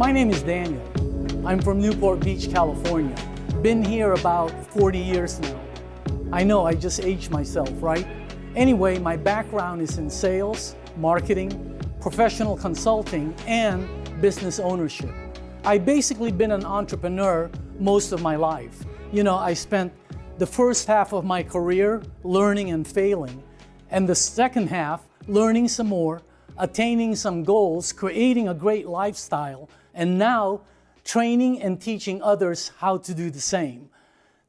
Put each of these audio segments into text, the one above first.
My name is Daniel. I'm from Newport Beach, California. Been here about 40 years now. I know, I just aged myself, right? Anyway, my background is in sales, marketing, professional consulting, and business ownership. I've basically been an entrepreneur most of my life. You know, I spent the first half of my career learning and failing, and the second half learning some more, attaining some goals, creating a great lifestyle, and now training and teaching others how to do the same.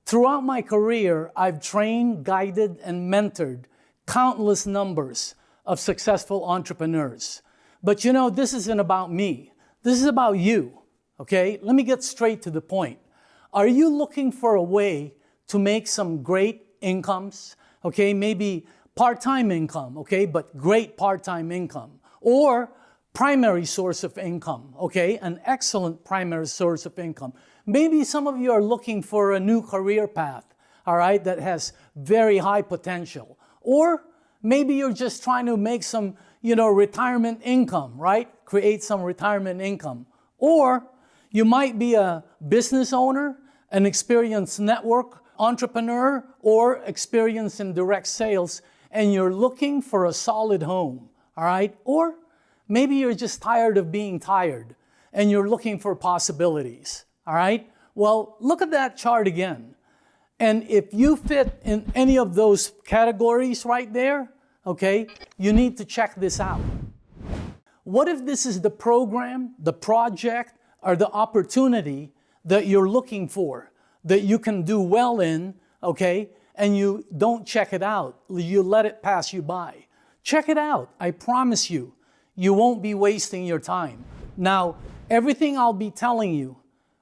Throughout my career, I've trained, guided, and mentored countless numbers of successful entrepreneurs. But you know, this isn't about me. This is about you, okay? Let me get straight to the point. Are you looking for a way to make some great incomes? Okay, maybe part-time income, okay, but great part-time income. Or primary source of income, okay, an excellent primary source of income. Maybe some of you are looking for a new career path, all right, that has very high potential. Or maybe you're just trying to make some, you know, retirement income, right? Create some retirement income. Or you might be a business owner, an experienced network entrepreneur, or experienced in direct sales, and you're looking for a solid home, all right? Or maybe you're just tired of being tired and you're looking for possibilities, all right? Well, look at that chart again. And if you fit in any of those categories right there, okay, you need to check this out. What if this is the program, the project, or the opportunity that you're looking for, that you can do well in, okay, and you don't check it out, you let it pass you by? Check it out. I promise you, you won't be wasting your time. Now, everything I'll be telling you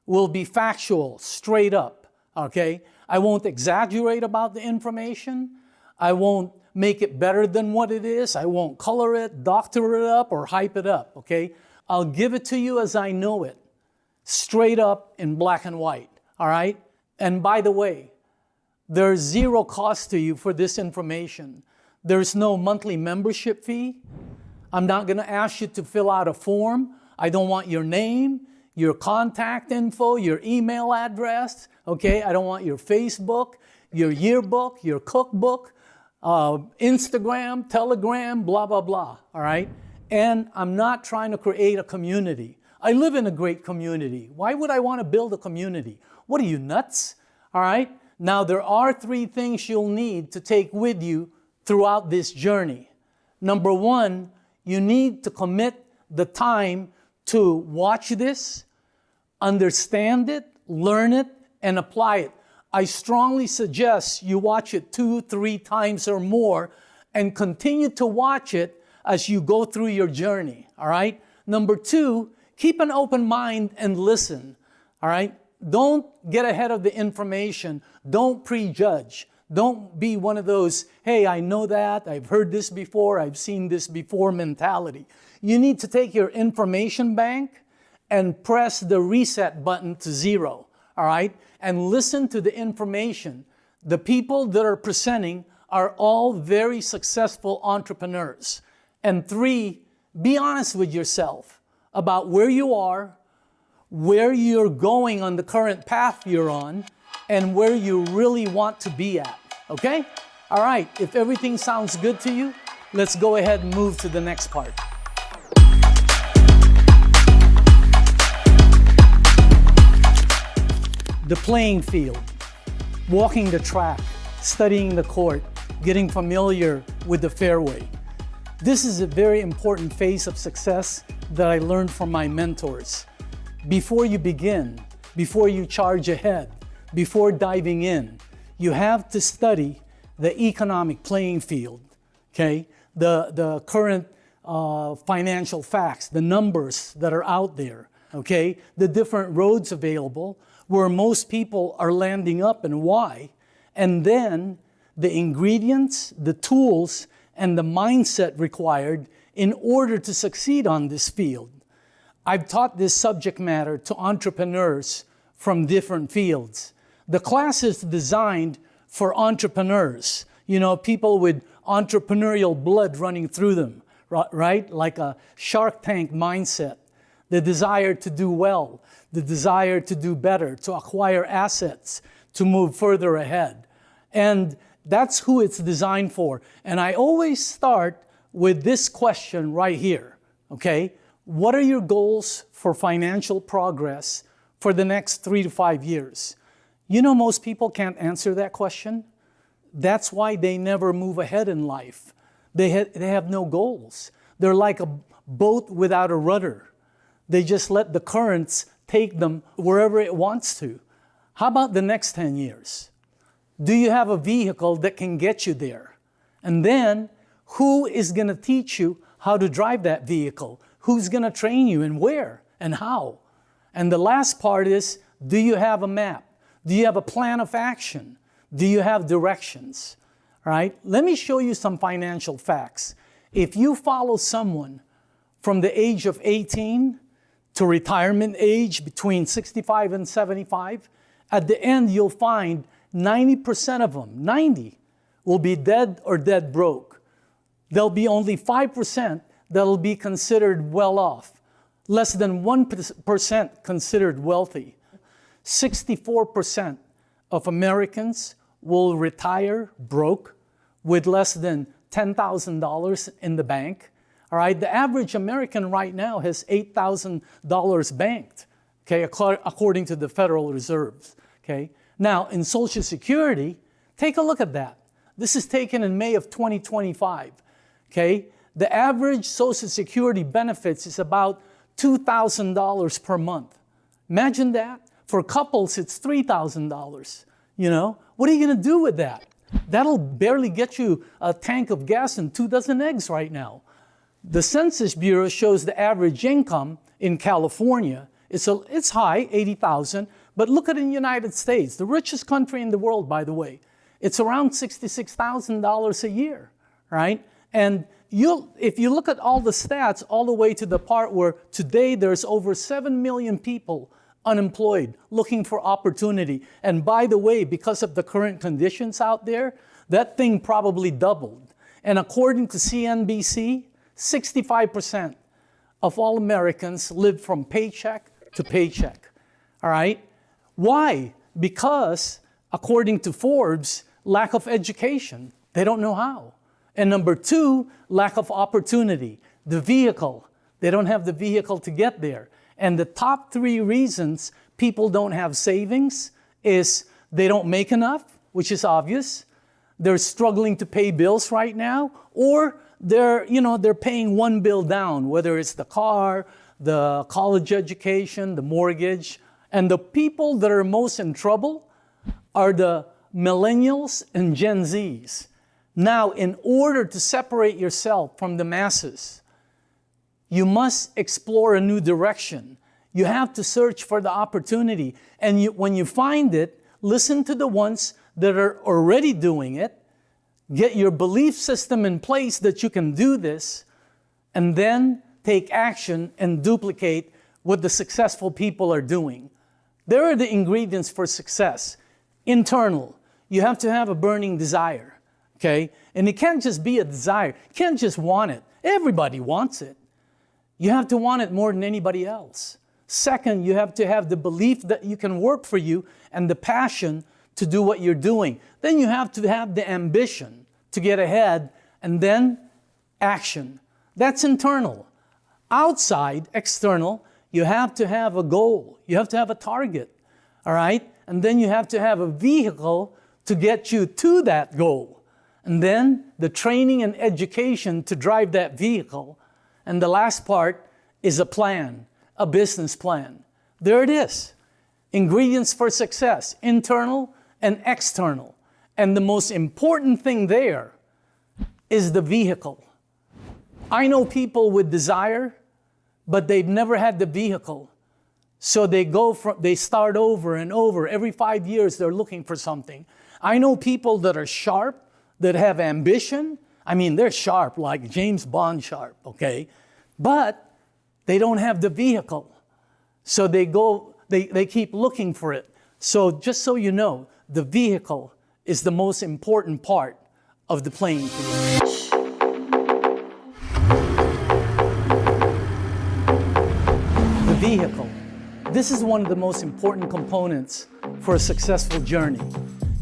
will be factual, straight up, okay? I won't exaggerate about the information. I won't make it better than what it is. I won't color it, doctor it up, or hype it up, okay? I'll give it to you as I know it, straight up in black and white, all right? And by the way, there's zero cost to you for this information. There's no monthly membership fee. I'm not going to ask you to fill out a form. I don't want your name, your contact info, your email address, okay? I don't want your Facebook, your yearbook, your cookbook, Instagram, Telegram, blah, blah, blah, all right? And I'm not trying to create a community. I live in a great community. Why would I want to build a community? What are you, nuts? All right? Now, there are 3 things you'll need to take with you throughout this journey. Number 1, you need to commit the time to watch this, understand it, learn it, and apply it. I strongly suggest you watch it 2, 3 times or more and continue to watch it as you go through your journey, all right? Number 2, keep an open mind and listen, all right? Don't get ahead of the information. Don't prejudge. Don't be one of those, hey, I know that, I've heard this before, I've seen this before mentality. You need to take your information bank and press the reset button to 0, all right? And listen to the information. The people that are presenting are all very successful entrepreneurs. And 3, be honest with yourself about where you are, where you're going on the current path you're on, and where you really want to be at, okay? All right, if everything sounds good to you, let's go ahead and move to the next part. The playing field, walking the track, studying the court, getting familiar with the fairway. This is a very important phase of success that I learned from my mentors. Before you begin, before you charge ahead, before diving in, you have to study the economic playing field, okay? The current financial facts, the numbers that are out there, okay? The different roads available, where most people are landing up and why, and then the ingredients, the tools, and the mindset required in order to succeed on this field. I've taught this subject matter to entrepreneurs from different fields. The class is designed for entrepreneurs, you know, people with entrepreneurial blood running through them, right? Like a Shark Tank mindset. the desire to do well, the desire to do better, to acquire assets, to move further ahead. And that's who it's designed for. And I always start with this question right here, okay? What are your goals for financial progress for the next 3 to 5 years? You know, most people can't answer that question. That's why they never move ahead in life. They have no goals. They're like a boat without a rudder. They just let the currents take them wherever it wants to. How about the next 10 years? Do you have a vehicle that can get you there? And then, who is going to teach you how to drive that vehicle? Who's going to train you and where and how? And the last part is, do you have a map? Do you have a plan of action? Do you have directions? All right? Let me show you some financial facts. If you follow someone from the age of 18 to retirement age between 65 and 75, at the end you'll find 90% of them, 90, will be dead or dead broke. There'll be only 5% that'll be considered well off. Less than 1% considered wealthy. 64% of Americans will retire broke with less than $10,000 in the bank. All right, the average American right now has $8,000 banked, okay, according to the Federal Reserve, okay? Now, in Social Security, take a look at that. This is taken in May of 2025, okay? The average Social Security benefits is about $2,000 per month. Imagine that. For couples, it's $3,000, you know? What are you gonna do with that? That'll barely get you a tank of gas and 2 dozen eggs right now. The Census Bureau shows the average income in California. It's high, $80,000, but look at in the United States, the richest country in the world, by the way. It's around $66,000 a year, right? And if you look at all the stats all the way to the part where today there's over 7 million people unemployed, looking for opportunity. And by the way, because of the current conditions out there, that thing probably doubled. And according to CNBC, 65% of all Americans live from paycheck to paycheck, all right? Why? Because, according to Forbes, lack of education. They don't know how. And number 2, lack of opportunity. The vehicle. They don't have the vehicle to get there. And the top 3 reasons people don't have savings is they don't make enough, which is obvious. They're struggling to pay bills right now, or they're paying one bill down, whether it's the car, the college education, the mortgage. And the people that are most in trouble are the millennials and Gen Zs. Now, in order to separate yourself from the masses, you must explore a new direction. You have to search for the opportunity. And when you find it, listen to the ones that are already doing it. Get your belief system in place that you can do this, and then take action and duplicate what the successful people are doing. There are the ingredients for success. Internal. You have to have a burning desire, okay? And it can't just be a desire. You can't just want it. Everybody wants it. You have to want it more than anybody else. Second, you have to have the belief that you can work for you and the passion to do what you're doing. Then you have to have the ambition to get ahead, and then action. That's internal. Outside, external, you have to have a goal. You have to have a target, all right? And then you have to have a vehicle to get you to that goal. And then the training and education to drive that vehicle. And the last part is a plan, a business plan. There it is. Ingredients for success, internal and external. And the most important thing there is the vehicle. I know people with desire, but they've never had the vehicle. So they start over and over. Every 5 years, they're looking for something. I know people that are sharp, that have ambition. I mean, they're sharp, like James Bond sharp, okay? But they don't have the vehicle. So they keep looking for it. So just so you know, the vehicle is the most important part of the playing field. vehicle. This is one of the most important components for a successful journey.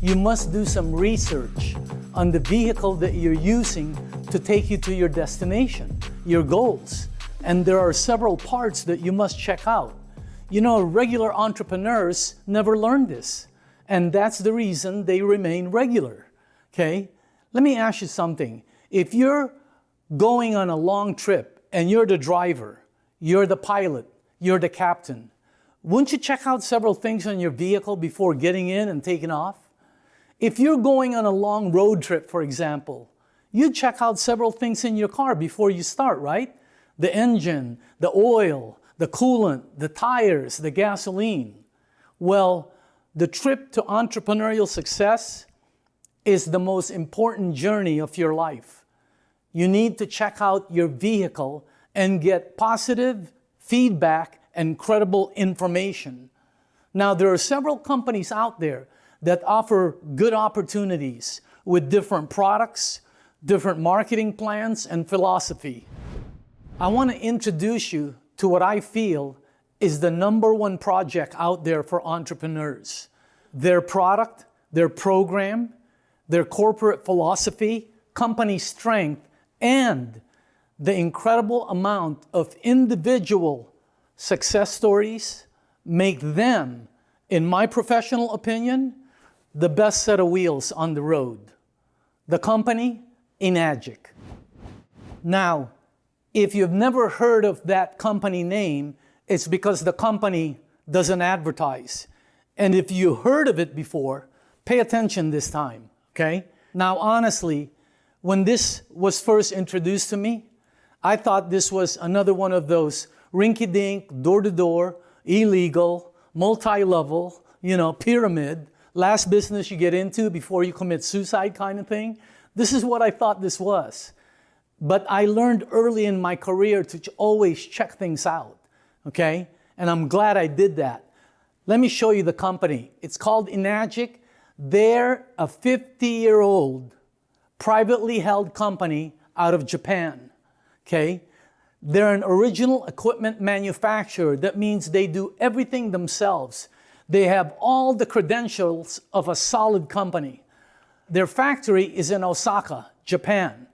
You must do some research on the vehicle that you're using to take you to your destination, your goals. And there are several parts that you must check out. You know, regular entrepreneurs never learn this, and that's the reason they remain regular, okay? Let me ask you something. If you're going on a long trip and you're the driver, you're the pilot, you're the captain, wouldn't you check out several things on your vehicle before getting in and taking off? If you're going on a long road trip, for example, you check out several things in your car before you start, right? The engine, the oil, the coolant, the tires, the gasoline. Well, the trip to entrepreneurial success is the most important journey of your life. You need to check out your vehicle and get positive feedback and credible information. Now, there are several companies out there that offer good opportunities with different products, different marketing plans, and philosophy. I want to introduce you to what I feel is the #1 project out there for entrepreneurs. Their product, their program, their corporate philosophy, company strength, and the incredible amount of individual success stories make them, in my professional opinion, the best set of wheels on the road. The company, Enagic. Now, if you've never heard of that company name, it's because the company doesn't advertise. And if you heard of it before, pay attention this time, okay? Now, honestly, when this was first introduced to me, I thought this was another one of those rinky-dink, door-to-door, illegal, multi-level, pyramid, last business you get into before you commit suicide kind of thing. This is what I thought this was. But I learned early in my career to always check things out, okay? And I'm glad I did that. Let me show you the company. It's called Enagic. They're a 50-year-old privately held company out of Japan, okay? They're an original equipment manufacturer. That means they do everything themselves. They have all the credentials of a solid company. Their factory is in Osaka, Japan.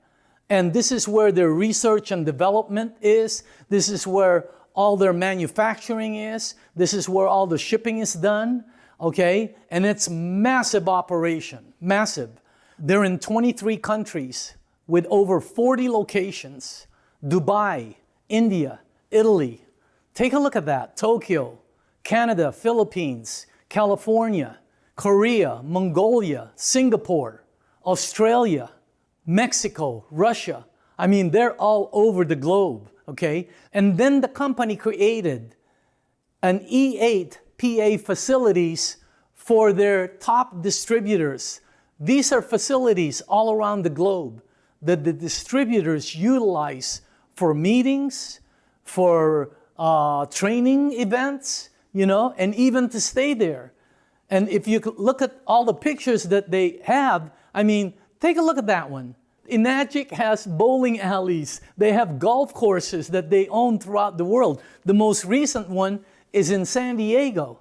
And this is where their research and development is. This is where all their manufacturing is. This is where all the shipping is done, okay? And it's massive operation, massive. They're in 23 countries with over 40 locations. Dubai, India, Italy. Take a look at that. Tokyo, Canada, Philippines, California, Korea, Mongolia, Singapore, Australia, Mexico, Russia. I mean, they're all over the globe, okay? And then the company created an E8 PA facilities for their top distributors. These are facilities all around the globe that the distributors utilize for meetings, for training events, and even to stay there. And if you look at all the pictures that they have, I mean, take a look at that one. Enagic has bowling alleys. They have golf courses that they own throughout the world. The most recent one is in San Diego.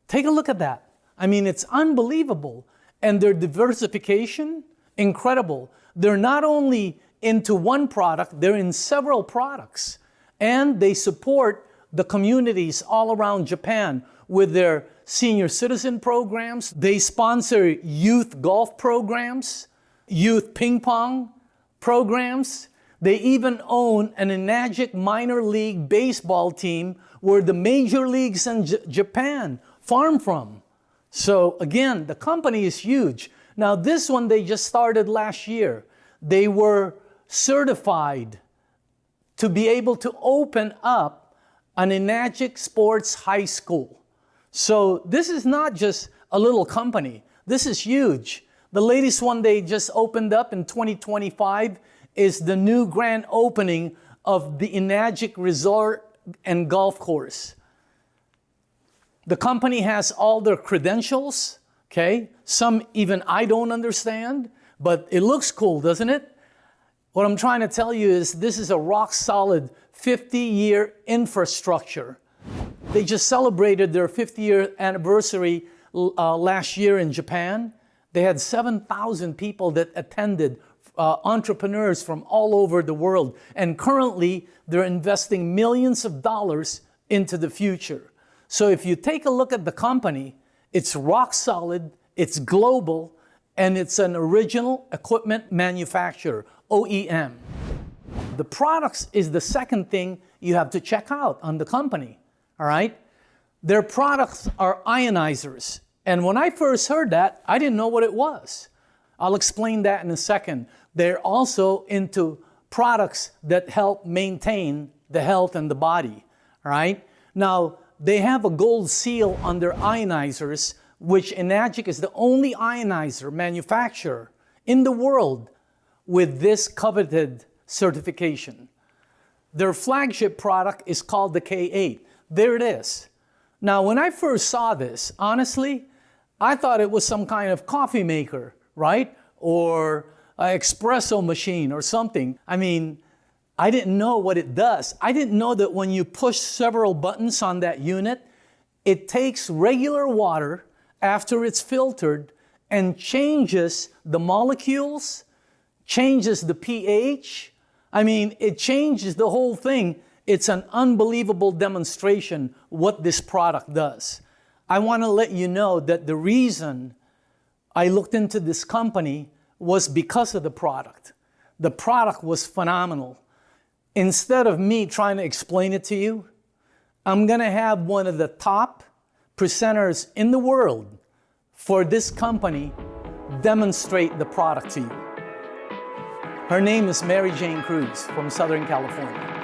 Take a look at that. I mean, it's unbelievable. And their diversification, incredible. They're not only into one product, they're in several products. And they support the communities all around Japan with their senior citizen programs. They sponsor youth golf programs, youth ping pong programs. They even own an Enagic minor league baseball team where the major leagues in Japan farm from. So again, the company is huge. Now this one they just started last year. They were certified to be able to open up an Enagic Sports High School. So this is not just a little company. This is huge. The latest one they just opened up in 2025 is the new grand opening of the Enagic Resort and Golf Course. The company has all their credentials, okay? Some even I don't understand, but it looks cool, doesn't it? What I'm trying to tell you is this is a rock solid 50-year infrastructure. They just celebrated their 50th anniversary last year in Japan. They had 7,000 people that attended, entrepreneurs from all over the world. And currently, they're investing millions of dollars into the future. So if you take a look at the company, it's rock solid, it's global, and it's an original equipment manufacturer, OEM. The products is the second thing you have to check out on the company, all right? Their products are ionizers. And when I first heard that, I didn't know what it was. I'll explain that in a second. They're also into products that help maintain the health in the body, all right? Now, they have a gold seal on their ionizers, which Enagic is the only ionizer manufacturer in the world with this coveted certification. Their flagship product is called the K8. There it is. Now, when I first saw this, honestly, I thought it was some kind of coffee maker, right? Or an espresso machine or something. I mean, I didn't know what it does. I didn't know that when you push several buttons on that unit, it takes regular water after it's filtered and changes the molecules, changes the pH. I mean, it changes the whole thing. It's an unbelievable demonstration what this product does. I want to let you know that the reason I looked into this company was because of the product. The product was phenomenal. Instead of me trying to explain it to you, I'm going to have one of the top presenters in the world for this company demonstrate the product to you. Her name is Mary Jane Cruz from Southern California.